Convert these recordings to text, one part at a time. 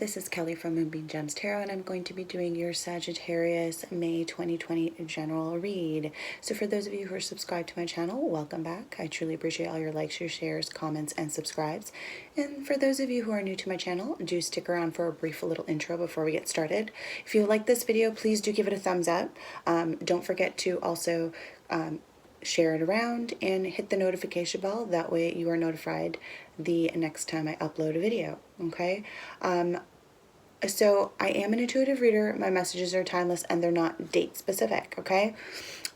this is Kelly from Moonbean Tarot, and I'm going to be doing your Sagittarius May 2020 general read. So for those of you who are subscribed to my channel, welcome back. I truly appreciate all your likes, your shares, comments, and subscribes. And for those of you who are new to my channel, do stick around for a brief little intro before we get started. If you like this video, please do give it a thumbs up. Don't forget to also share it around and hit the notification bell. That way you are notified the next time I upload a video. Okay, so I am an intuitive reader. My messages are timeless and they're not date specific. Okay,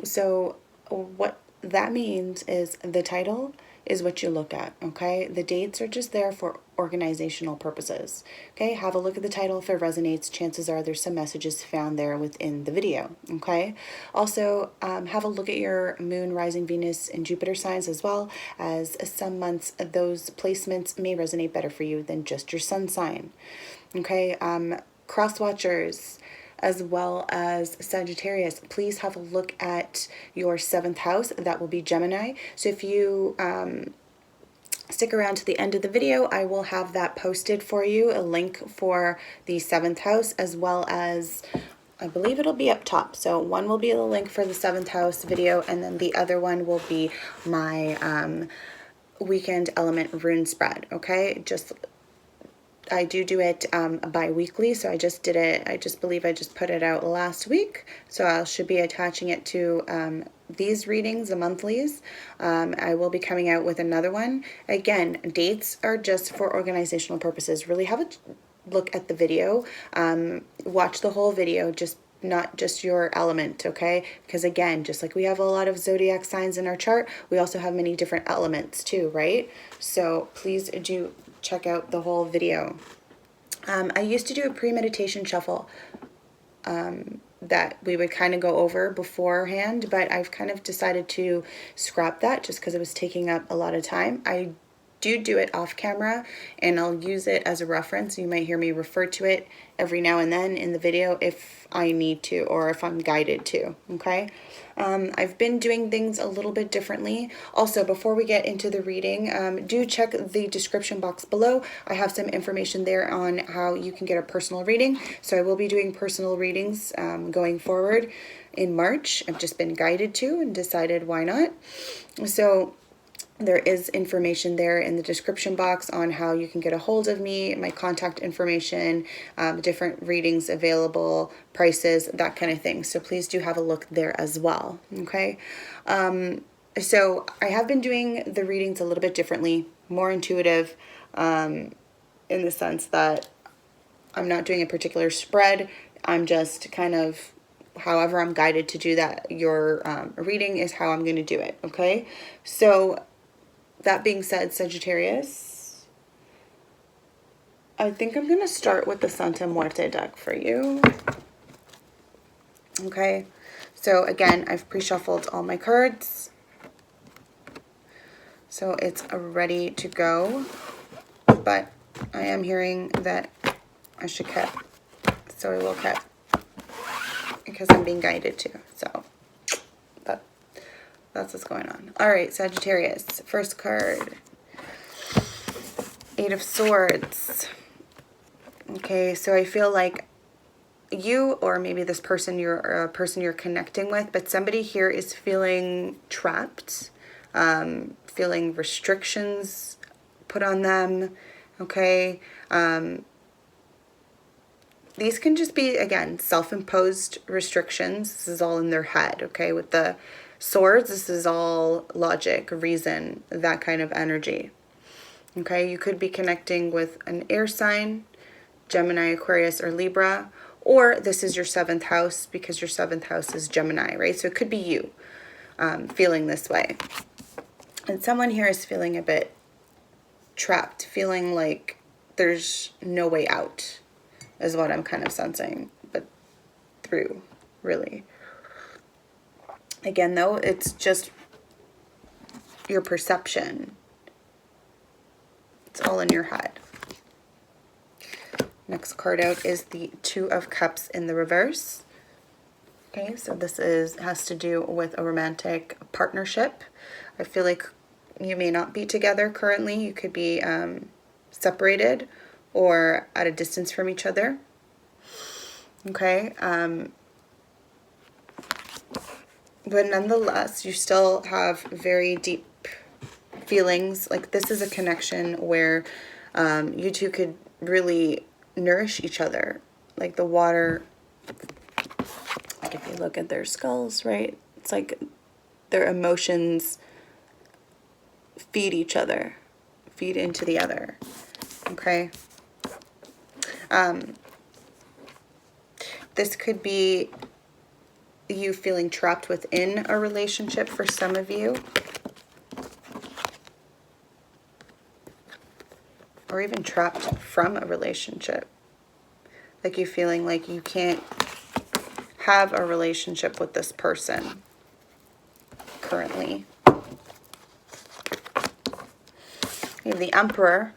so what that means is the title is what you look at. Okay, the dates are just there for organizational purposes. Okay, have a look at the title. If it resonates, chances are there's some messages found there within the video. Okay, also have a look at your moon, rising, Venus, and Jupiter signs, as well as some months those placements may resonate better for you than just your sun sign. Okay, cross watchers as well as Sagittarius, please have a look at your 7th house. That will be Gemini. So if you stick around to the end of the video, I will have that posted for you, a link for the 7th house, as well as I believe it'll be up top. So one will be the link for the 7th house video, and then the other one will be my weekend element rune spread. Okay, I do it bi-weekly, so I just did it, I believe I just put it out last week, so I should be attaching it to these readings, the monthlies. I will be coming out with another one. Again, dates are just for organizational purposes. Really have a look at the video, watch the whole video, not just your element, okay? Because again, just like we have a lot of zodiac signs in our chart, we also have many different elements too, right? So please do check out the whole video. I used to do a pre-meditation shuffle that we would kind of go over beforehand, but I've kind of decided to scrap that just because it was taking up a lot of time. I do it off camera, and I'll use it as a reference. You might hear me refer to it every now and then in the video if I need to, or if I'm guided to. Okay, I've been doing things a little bit differently. Also, before we get into the reading, do check the description box below. I have some information there on how you can get a personal reading. So I will be doing personal readings going forward in March. I've just been guided to and decided why not. So there is information there in the description box on how you can get a hold of me, my contact information, different readings available, prices, that kind of thing. So please do have a look there as well. Okay. So I have been doing the readings a little bit differently, more intuitive, in the sense that I'm not doing a particular spread. I'm just kind of however I'm guided to do that. Your reading is how I'm going to do it. Okay. So that being said, Sagittarius, I think I'm going to start with the Santa Muerte deck for you. Okay, so again, I've pre-shuffled all my cards, so it's ready to go, but I am hearing that I should cut, so I will cut, because I'm being guided to, so that's what's going on. All right, Sagittarius, first card, 8 of Swords. Okay, so I feel like you, or maybe this person, you're a person you're connecting with, but somebody here is feeling trapped, feeling restrictions put on them. Okay, these can just be, again, self-imposed restrictions. This is all in their head. Okay, with the Swords, this is all logic, reason, that kind of energy. Okay, you could be connecting with an air sign, Gemini, Aquarius, or Libra, or this is your 7th house because your 7th house is Gemini, right? So it could be you feeling this way. And someone here is feeling a bit trapped, feeling like there's no way out, is what I'm kind of sensing, but through, really. Again, though, it's just your perception. It's all in your head. Next card out is the 2 of Cups in the reverse. Okay, so this has to do with a romantic partnership. I feel like you may not be together currently. You could be separated, or at a distance from each other. Okay, but nonetheless, you still have very deep feelings. Like, this is a connection where you two could really nourish each other. Like the water, like if you look at their skulls, right? It's like their emotions feed each other, feed into the other. Okay. This could be you feeling trapped within a relationship for some of you. Or even trapped from a relationship. Like you feeling like you can't have a relationship with this person currently. You have the Emperor.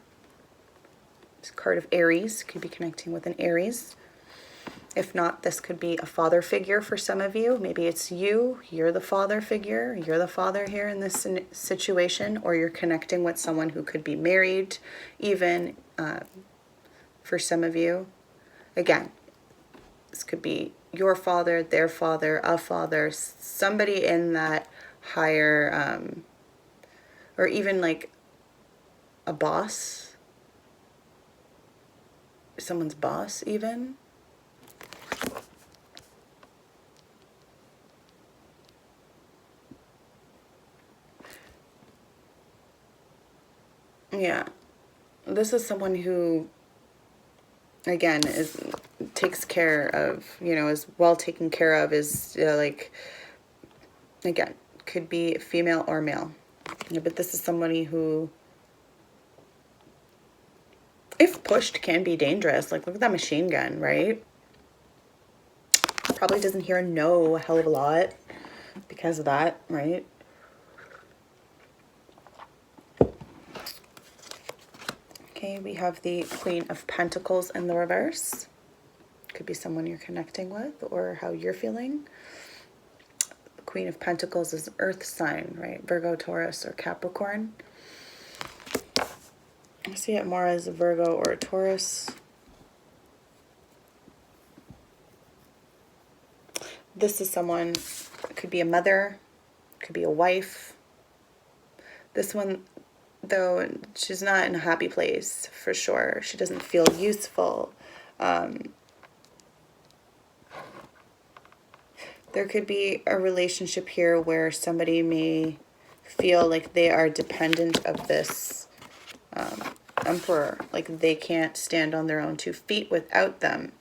This card of Aries. Could be connecting with an Aries. If not, this could be a father figure for some of you. Maybe it's you. You're the father figure. You're the father here in this situation. Or you're connecting with someone who could be married, even for some of you. Again, this could be your father, their father, a father, somebody in that higher, or even like a boss. Someone's boss, even. Yeah, this is someone who, again, takes care of, is well taken care of, is like, again, could be female or male. But this is somebody who, if pushed, can be dangerous. Like, look at that machine gun, right? Probably doesn't hear no a hell of a lot because of that, right? Okay, we have the Queen of Pentacles in the reverse. Could be someone you're connecting with or how you're feeling. The Queen of Pentacles is an earth sign, right? Virgo, Taurus, or Capricorn. I see it more as a Virgo or a Taurus. This is someone, it could be a mother, could be a wife. This one, though, she's not in a happy place, for sure. She doesn't feel useful. There could be a relationship here where somebody may feel like they are dependent of this Emperor. Like they can't stand on their own 2 feet without them.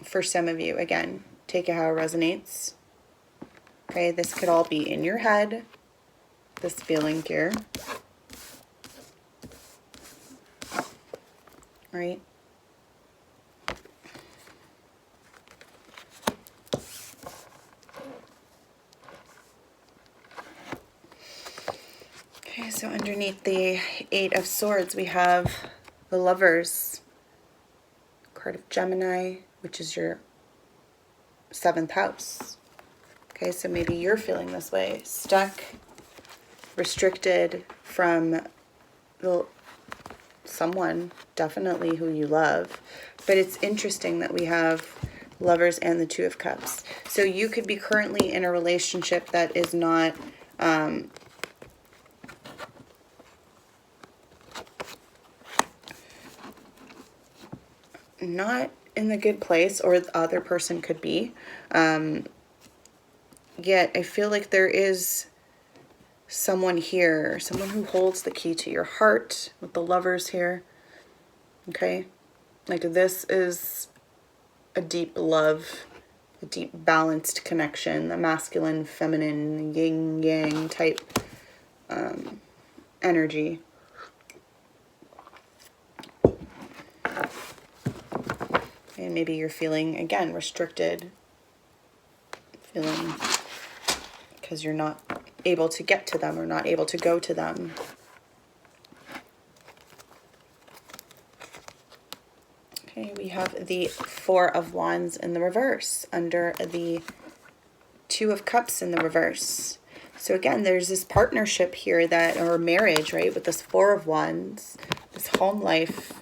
For some of you, again, take it how it resonates. Okay, this could all be in your head, this feeling here. Right? Okay, so underneath the 8 of Swords, we have the Lovers. Card of Gemini, which is your 7th house. Okay, so maybe you're feeling this way, stuck, restricted from someone, definitely who you love. But it's interesting that we have Lovers and the 2 of Cups. So you could be currently in a relationship that is not not in the good place, or the other person could be. Yet I feel like there is someone here, someone who holds the key to your heart with the Lovers here. Okay? Like this is a deep love, a deep balanced connection, a masculine, feminine, yin yang type energy. And maybe you're feeling, again, restricted, feeling because you're not able to get to them or not able to go to them. Okay, we have the 4 of Wands in the reverse under the 2 of Cups in the reverse. So again, there's this partnership here that, or marriage, right? With this Four of Wands, this home life,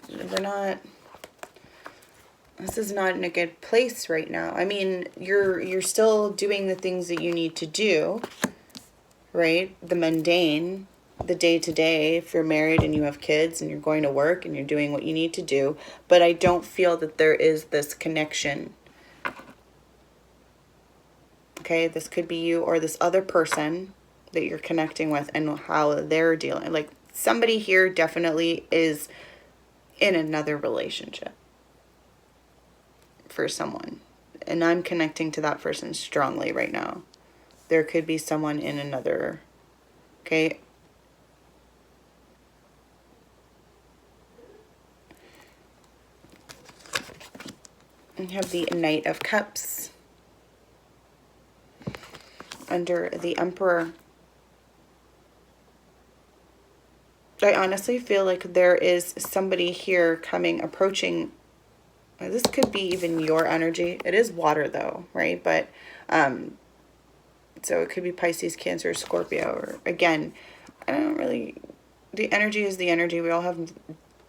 this is not in a good place right now. I mean, you're still doing the things that you need to do, right? The mundane, the day-to-day, if you're married and you have kids and you're going to work and you're doing what you need to do. But I don't feel that there is this connection. Okay, this could be you or this other person that you're connecting with and how they're dealing. Like, somebody here definitely is in another relationship for someone. And I'm connecting to that person strongly right now. There could be someone in another, okay? We have the Knight of Cups under the Emperor. I honestly feel like there is somebody here approaching. This could be even your energy. It is water though, right? But, so it could be Pisces, Cancer, Scorpio, or again, the energy is the energy. We all have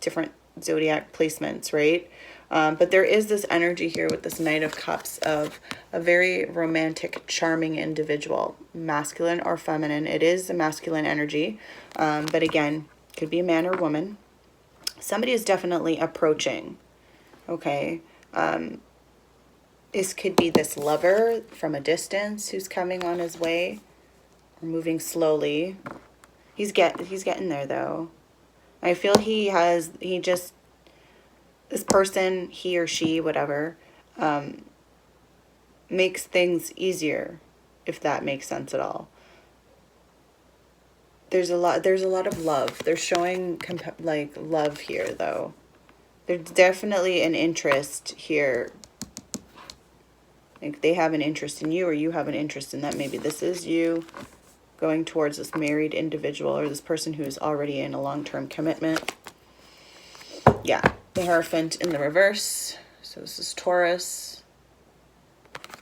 different zodiac placements, right? But there is this energy here with this Knight of Cups of a very romantic, charming individual, masculine or feminine. It is a masculine energy, but again, could be a man or woman. Somebody is definitely approaching, okay? This could be this lover from a distance who's coming on his way, or moving slowly. He's getting there though. I feel this person, he or she, whatever, makes things easier, if that makes sense at all. There's a lot of love. They're showing like love here though. There's definitely an interest here. Like they have an interest in you, or you have an interest in that. Maybe this is you going towards this married individual, or this person who is already in a long-term commitment. Yeah, the Hierophant in the reverse. So this is Taurus.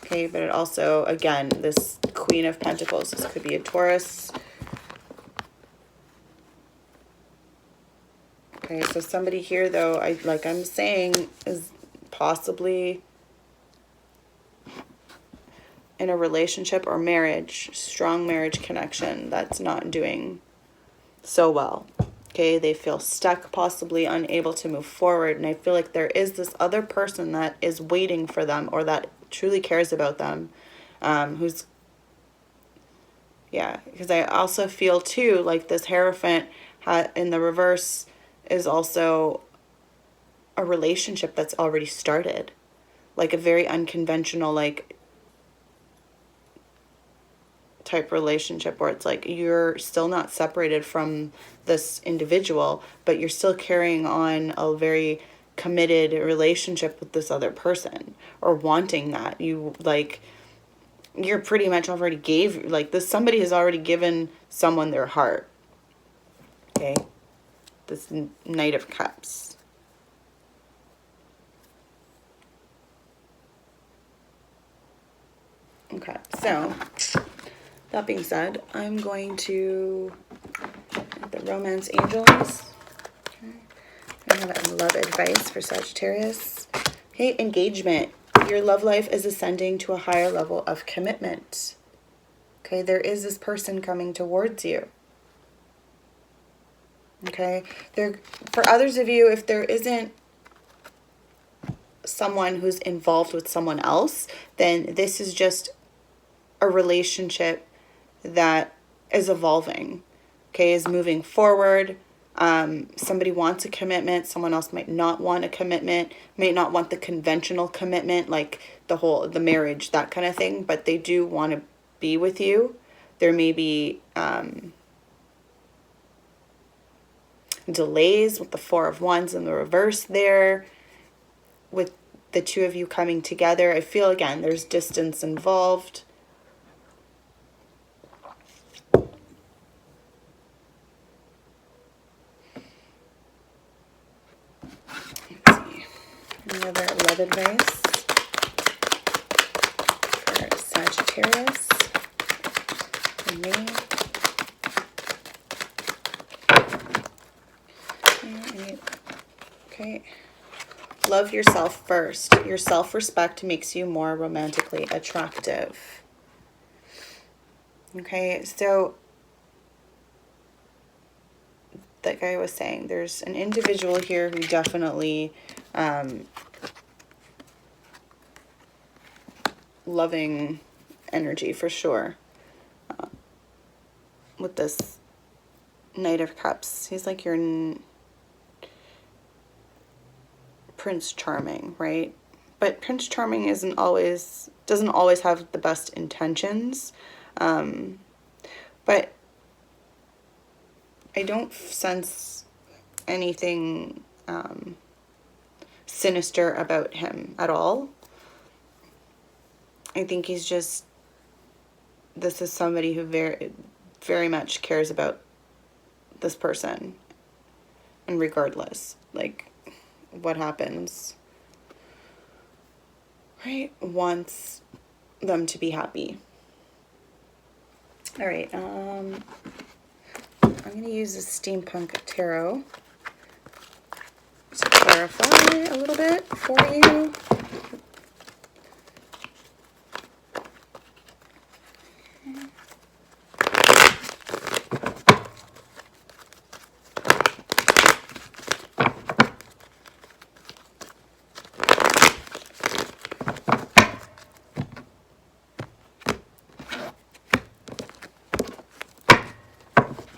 Okay, but it also, again, this Queen of Pentacles. This could be a Taurus. Okay, so somebody here, though, like I'm saying, is possibly in a relationship or marriage, strong marriage connection that's not doing so well. Okay, they feel stuck, possibly unable to move forward. And I feel like there is this other person that is waiting for them, or that truly cares about them, who's, yeah, because I also feel too, like this Hierophant in the reverse is also a relationship that's already started. Like a very unconventional, like, type relationship where it's like you're still not separated from this individual, but you're still carrying on a very committed relationship with this other person, or wanting that. You're pretty much already somebody has already given someone their heart. Okay, this Knight of Cups. Okay, so that being said, I'm going to the Romance Angels. Okay. I have love advice for Sagittarius. Okay, engagement. Your love life is ascending to a higher level of commitment. Okay, there is this person coming towards you. Okay, for others of you, if there isn't someone who's involved with someone else, then this is just a relationship that is evolving, okay, is moving forward. Somebody wants a commitment. Someone else might not want a commitment, might not want the conventional commitment, like the marriage, that kind of thing, but they do want to be with you. There may be delays with the Four of Wands in the reverse there, with the two of you coming together. I feel, again, there's distance involved. Any other love advice for Sagittarius? me. Okay. Love yourself first. Your self-respect makes you more romantically attractive. Okay, so like I was saying, there's an individual here who definitely loving energy for sure. With this Knight of Cups, he's like your Prince Charming, right? But Prince Charming doesn't always have the best intentions. But I don't sense anything sinister about him at all. I think he's just, this is somebody who very, very much cares about this person. And regardless, like, what happens, right? Wants them to be happy. All right, I'm going to use the Steampunk Tarot to clarify a little bit for you.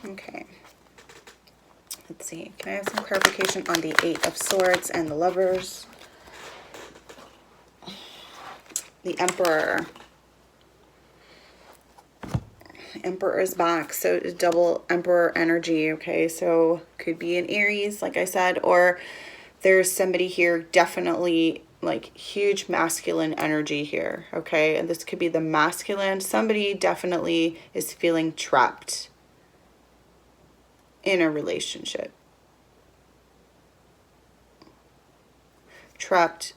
Okay, let's see. Can I have some clarification on the Eight of Swords and the Lovers? The Emperor. The Emperor is back, so double Emperor energy, okay? So could be an Aries, like I said, or there's somebody here definitely like huge masculine energy here, okay? And this could be the masculine. Somebody definitely is feeling trapped in a relationship. Trapped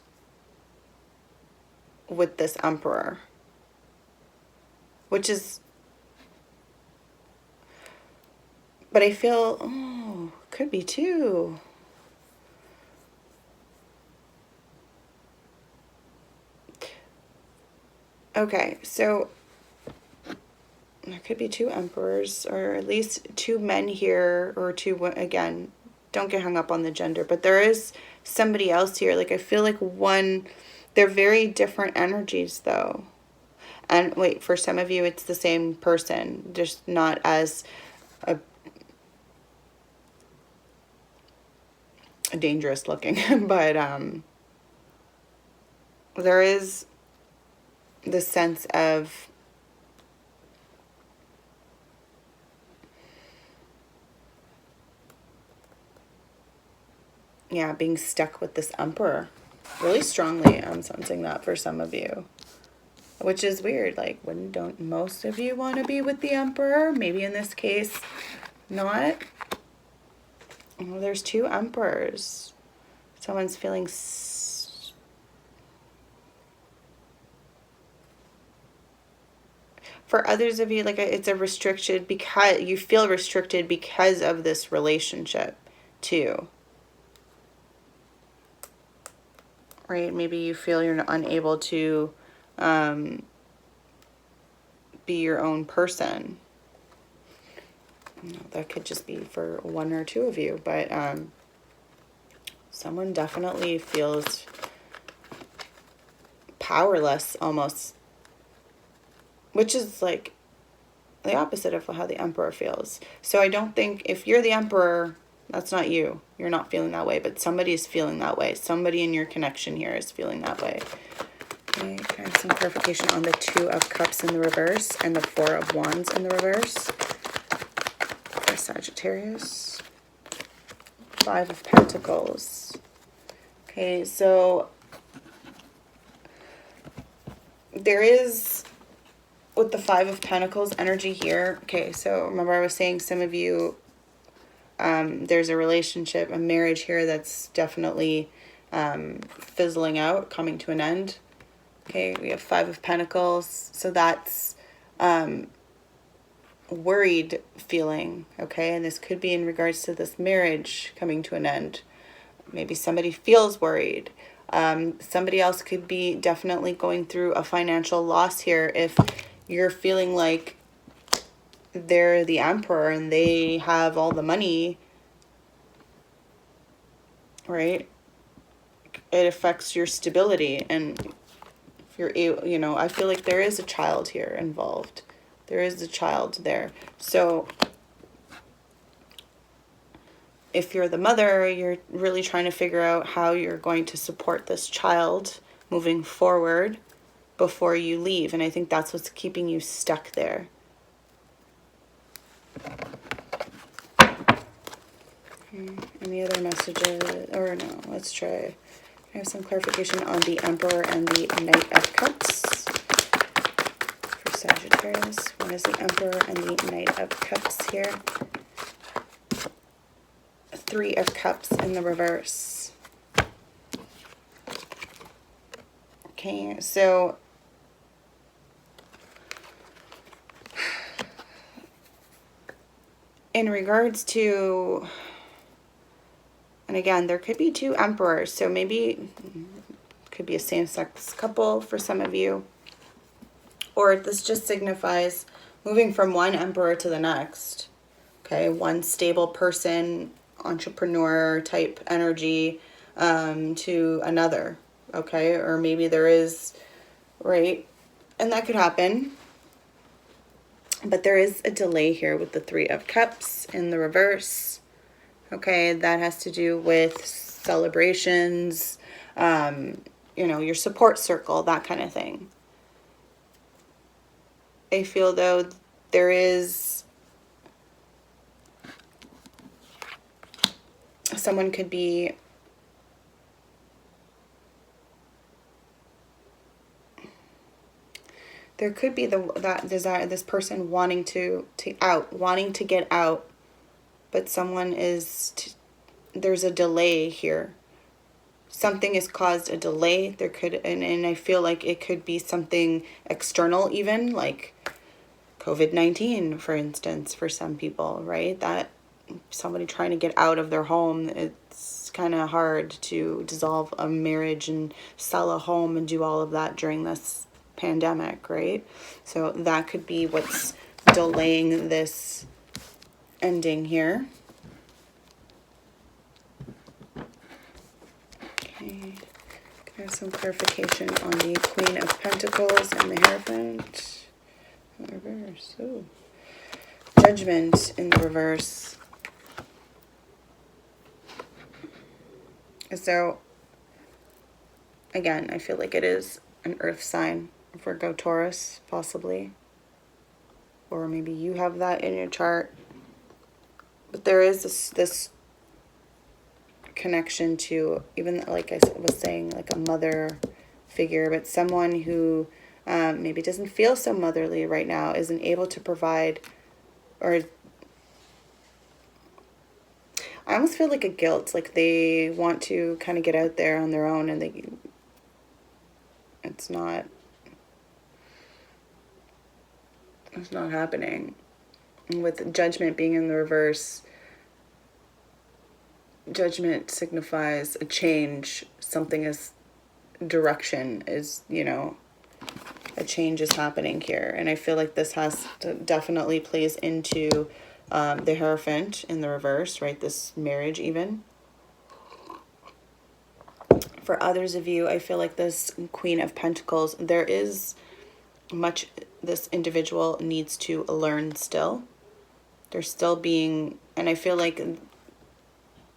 with this Emperor. Which is, but I feel, oh, could be two. Okay, so there could be two emperors, or at least two men here, or two, again, don't get hung up on the gender, but there is somebody else here. Like, I feel like one, they're very different energies, though. And wait, for some of you, it's the same person, just not as a dangerous looking, but there is the sense of being stuck with this Emperor. Really strongly, I'm sensing that for some of you. Which is weird. Like, don't most of you want to be with the Emperor? Maybe in this case, not. Oh, there's two Emperors. Someone's feeling... For others of you, like, it's a restricted, because you feel restricted because of this relationship, too. Right? Maybe you feel you're unable to be your own person. That could just be for one or two of you, but someone definitely feels powerless almost, which is like the opposite of how the Emperor feels. So I don't think, if you're the Emperor, that's not you. You're not feeling that way, but somebody is feeling that way. Somebody in your connection here is feeling that way. Okay, can I have some clarification on the Two of Cups in the reverse and the Four of Wands in the reverse? For Sagittarius. Five of Pentacles. Okay, so there is, with the Five of Pentacles energy here, okay, so remember I was saying some of you, there's a relationship, a marriage here that's definitely fizzling out, coming to an end. Okay, we have Five of Pentacles, so that's worried feeling, okay? And this could be in regards to this marriage coming to an end. Maybe somebody feels worried. Somebody else could be definitely going through a financial loss here if you're feeling like they're the emperor and they have all the money, right? It affects your stability. And if you're, you know, I feel like there is a child here involved. There is a child there. So if you're the mother, you're really trying to figure out how you're going to support this child moving forward before you leave. And I think that's what's keeping you stuck there. Any other messages? Or no, let's try. I have some clarification on the Emperor and the Knight of Cups for Sagittarius. What is the Emperor and the Knight of Cups here? Three of Cups in the reverse. Okay, so in regards to, and again, there could be two emperors, so maybe it could be a same-sex couple for some of you, or this just signifies moving from one emperor to the next. Okay, one stable person, entrepreneur type energy to another. Okay, or maybe there is, right, and that could happen. But there is a delay here with the Three of Cups in the reverse. Okay, that has to do with celebrations, you know, your support circle, that kind of thing. I feel though there is, someone could be there could be that desire, this person wanting to get out, but someone is, there's a delay here. Something has caused a delay. There could, and I feel like it could be something external even, like COVID-19, for instance, for some people, right? That somebody trying to get out of their home, it's kind of hard to dissolve a marriage and sell a home and do all of that during this pandemic, right? So that could be what's delaying this ending here. Okay, can I have some clarification on the Queen of Pentacles and the Hierophant? Reverse. Oh, Judgment in the reverse. So again, I feel like it is an earth sign. Virgo, Taurus, possibly. Or maybe you have that in your chart. But there is this connection to, even like I was saying, like a mother figure, but someone who maybe doesn't feel so motherly right now, isn't able to provide, or I almost feel like a guilt, like they want to kind of get out there on their own and it's not happening. And with Judgment being in the reverse, Judgment signifies a change. Something is, direction is, you know, a change is happening here. And I feel like this has to, definitely plays into the Hierophant in the reverse, right? This marriage even. For others of you, I feel like this Queen of Pentacles, there is much this individual needs to learn still. They're still being, and I feel like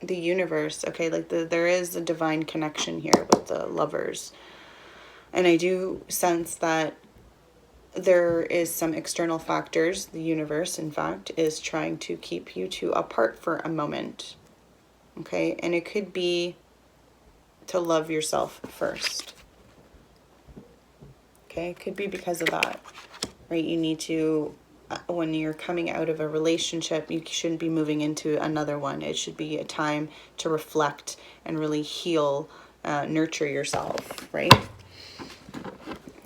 the universe, okay, like there is a divine connection here with the lovers. And I do sense that there is some external factors. The universe, in fact, is trying to keep you two apart for a moment. Okay, and it could be to love yourself first. Okay, it could be because of that, right? You need to, when you're coming out of a relationship, you shouldn't be moving into another one. It should be a time to reflect and really heal, nurture yourself, right?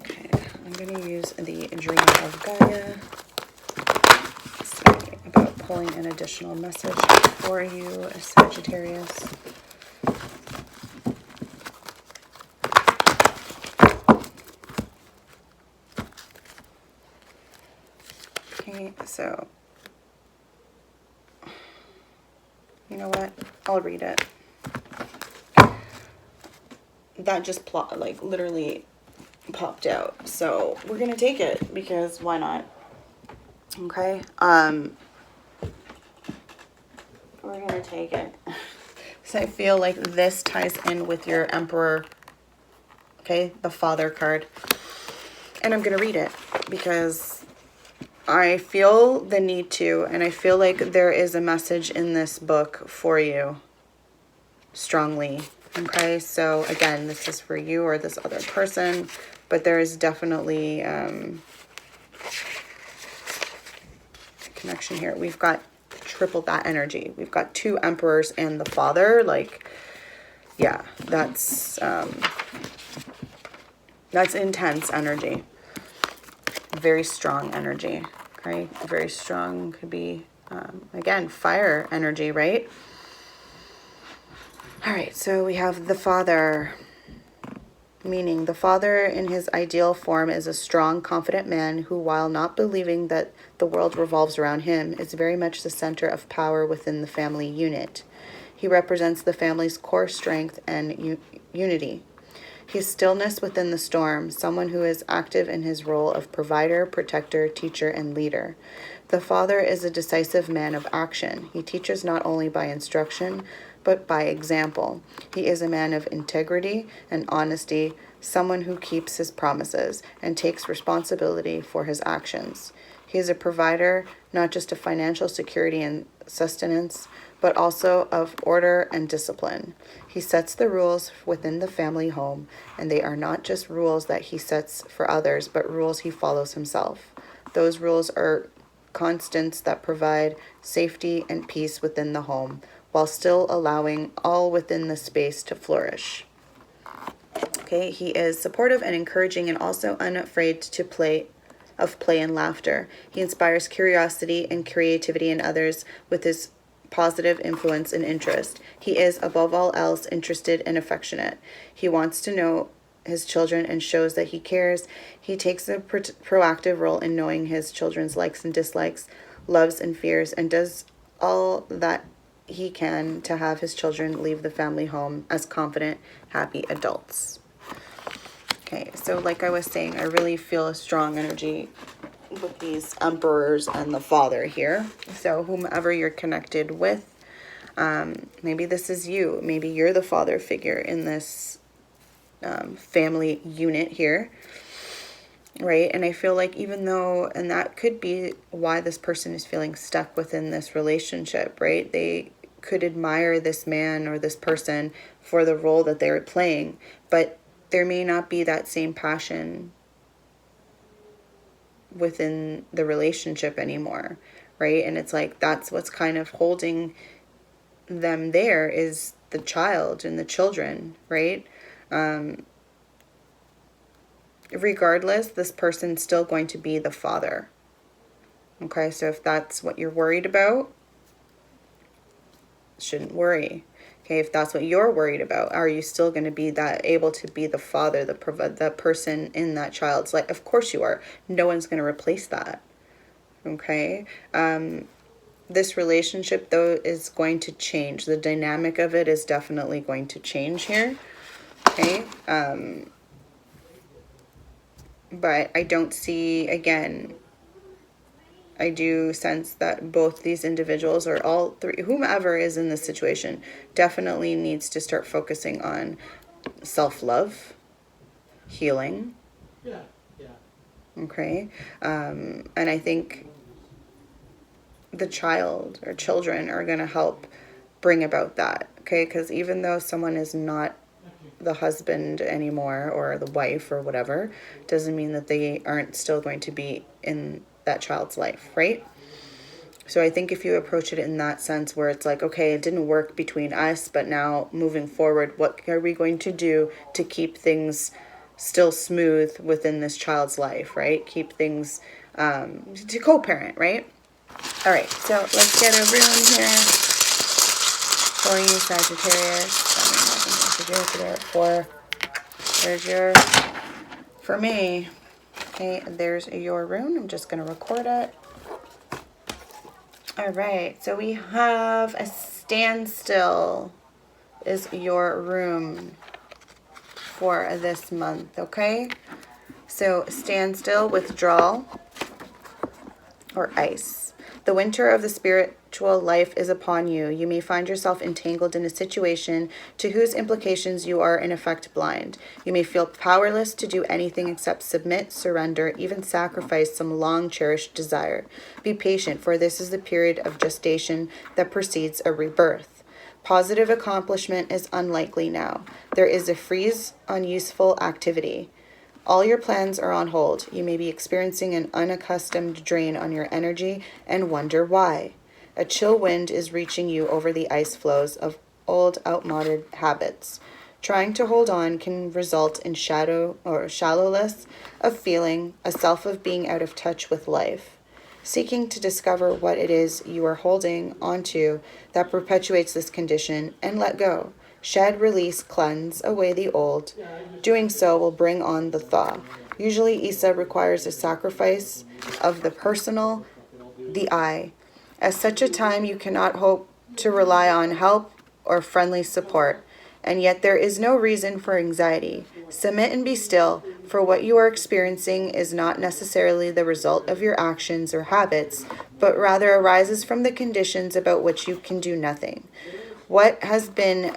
Okay, I'm going to use the Dream of Gaia. pulling an additional message for you, Sagittarius. Okay, so you know what? I'll read it. That just literally popped out. So we're gonna take it because why not? Okay. We're gonna take it. So I feel like this ties in with your Emperor. Okay, the Father card. And I'm gonna read it because I feel the need to, and I feel like there is a message in this book for you strongly. Okay, so again, this is for you or this other person, but there is definitely connection here. We've got triple that energy. We've got 2 emperors and the Father. Like, yeah, that's intense energy. Very strong energy. Okay, very strong. Could be again, fire energy, right? All right, so we have the Father, meaning the Father in his ideal form is a strong, confident man who, while not believing that the world revolves around him, is very much the center of power within the family unit. He represents the family's core strength and unity. He is stillness within the storm, someone who is active in his role of provider, protector, teacher, and leader. The Father is a decisive man of action. He teaches not only by instruction, but by example. He is a man of integrity and honesty, someone who keeps his promises and takes responsibility for his actions. He is a provider, not just of financial security and sustenance, but also of order and discipline. He sets the rules within the family home, and they are not just rules that he sets for others, but rules he follows himself. Those rules are constants that provide safety and peace within the home, while still allowing all within the space to flourish. Okay, he is supportive and encouraging and also unafraid to play and laughter. He inspires curiosity and creativity in others with his positive influence and interest. He is, above all else, interested and affectionate. He wants to know his children and shows that he cares. He takes a proactive role in knowing his children's likes and dislikes, loves and fears, and does all that he can to have his children leave the family home as confident, happy adults. Okay, so like I was saying, I really feel a strong energy with these emperors and the Father here. So whomever you're connected with, maybe this is you. Maybe you're the father figure in this family unit here, right? And I feel like even though, and that could be why this person is feeling stuck within this relationship, right? They could admire this man or this person for the role that they're playing, but there may not be that same passion within the relationship anymore, right? And it's like that's what's kind of holding them there is the child and the children, right? Regardless, this person's still going to be the father. Okay, so if that's what you're worried about, shouldn't worry. Okay, if that's what you're worried about, are you still going to be that able to be the father, the person in that child's life? Of course you are. No one's going to replace that. Okay, this relationship though is going to change. The dynamic of it is definitely going to change here. Okay, but I don't see, again, I do sense that both these individuals or all three, whomever is in this situation, definitely needs to start focusing on self-love, healing. Yeah. Okay. And I think the child or children are going to help bring about that. Okay. Because even though someone is not the husband anymore or the wife or whatever, doesn't mean that they aren't still going to be in that child's life, right? So I think if you approach it in that sense where it's like, okay, it didn't work between us, but now moving forward, what are we going to do to keep things still smooth within this child's life, right? Keep things to co-parent, right? All right, so let's get a rune here for you, Sagittarius. There's your, for me. Okay, there's your rune. I'm just going to record it. All right, so we have a standstill is your rune for this month, okay? So standstill, withdrawal, or ice. The winter of the spiritual life is upon you. You may find yourself entangled in a situation to whose implications you are in effect blind. You may feel powerless to do anything except submit, surrender, even sacrifice some long-cherished desire. Be patient, for this is the period of gestation that precedes a rebirth. Positive accomplishment is unlikely now. There is a freeze on useful activity. All your plans are on hold. You may be experiencing an unaccustomed drain on your energy and wonder why. A chill wind is reaching you over the ice floes of old, outmoded habits. Trying to hold on can result in shallowness of feeling, a self of being out of touch with life. Seeking to discover what it is you are holding onto that perpetuates this condition and let go. Shed, release, cleanse away the old. Doing so will bring on the thaw. Usually, Isa requires a sacrifice of the personal, the I. At such a time, you cannot hope to rely on help or friendly support, and yet there is no reason for anxiety. Submit and be still, for what you are experiencing is not necessarily the result of your actions or habits, but rather arises from the conditions about which you can do nothing. What has been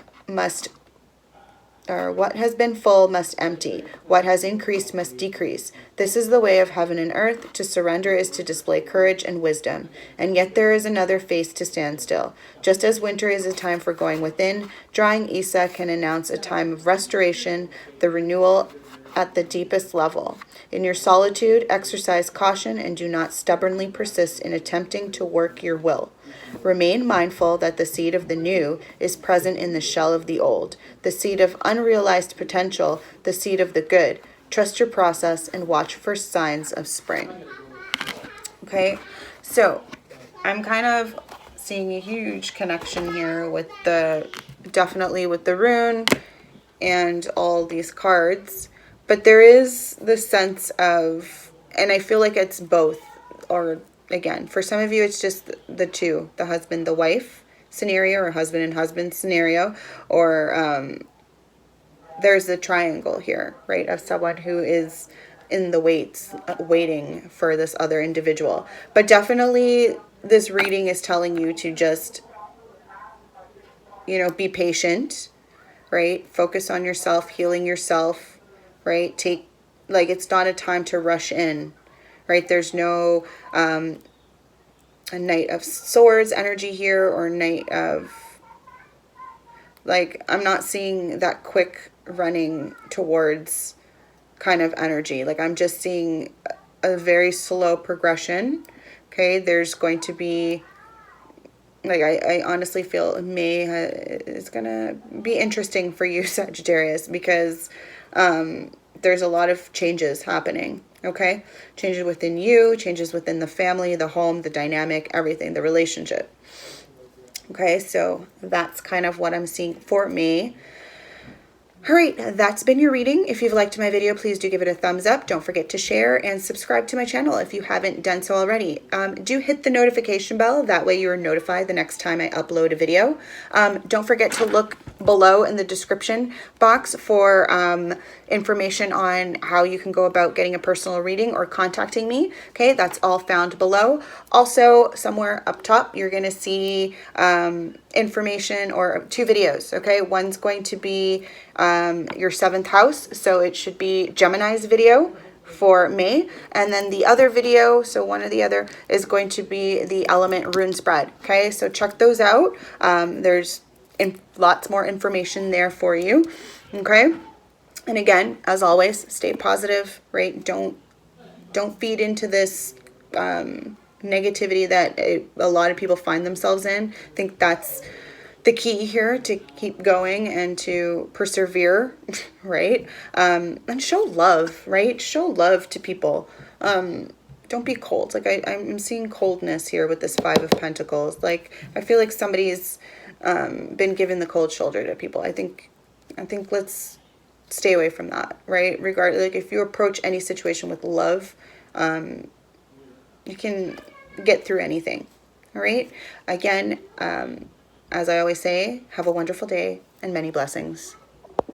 full must empty. What has increased must decrease. This is the way of heaven and earth. To surrender is to display courage and wisdom. And yet there is another face to stand still. Just as winter is a time for going within, drawing Isa can announce a time of restoration, the renewal at the deepest level. In your solitude, exercise caution and do not stubbornly persist in attempting to work your will. Remain mindful that the seed of the new is present in the shell of the old, the seed of unrealized potential, the seed of the good. Trust your process and watch for signs of spring. Okay, so I'm kind of seeing a huge connection here with definitely with the rune and all these cards. But there is the sense of, and I feel like it's both, or again, for some of you, it's just the two, the husband, the wife scenario, or husband and husband scenario, or there's a triangle here, right, of someone who is in the waiting for this other individual. But definitely this reading is telling you to just, be patient, right? Focus on yourself, healing yourself, right? It's not a time to rush in, right? There's no a Knight of Swords energy here, or Knight of, I'm not seeing that quick running towards kind of energy. I'm just seeing a very slow progression, okay? There's going to be, I honestly feel May is going to be interesting for you, Sagittarius, because there's a lot of changes happening, okay? Changes within you, changes within the family, the home, the dynamic, everything, the relationship. Okay, so that's kind of what I'm seeing for me. All right, that's been your reading. If you've liked my video, please do give it a thumbs up. Don't forget to share and subscribe to my channel if you haven't done so already. Do hit the notification bell. That way you're notified the next time I upload a video. Don't forget to look below in the description box for information on how you can go about getting a personal reading or contacting me. Okay, that's all found below. Also, somewhere up top, you're going to see information, or two videos. Okay, one's going to be your 7th house, so it should be Gemini's video for May, and then the other video, so one or the other, is going to be the element Rune Spread. Okay, so check those out. There's lots more information there for you. Okay, and again, as always, stay positive, right? Don't feed into this negativity that a lot of people find themselves in. I think that's the key here, to keep going and to persevere, right? And show love, right? Show love to people. don't be cold. Like I'm seeing coldness here with this Five of Pentacles. Like I feel like somebody's been given the cold shoulder to people. I think let's stay away from that, right? Regardless, like if you approach any situation with love, you can get through anything. All right. Again, as I always say, have a wonderful day and many blessings.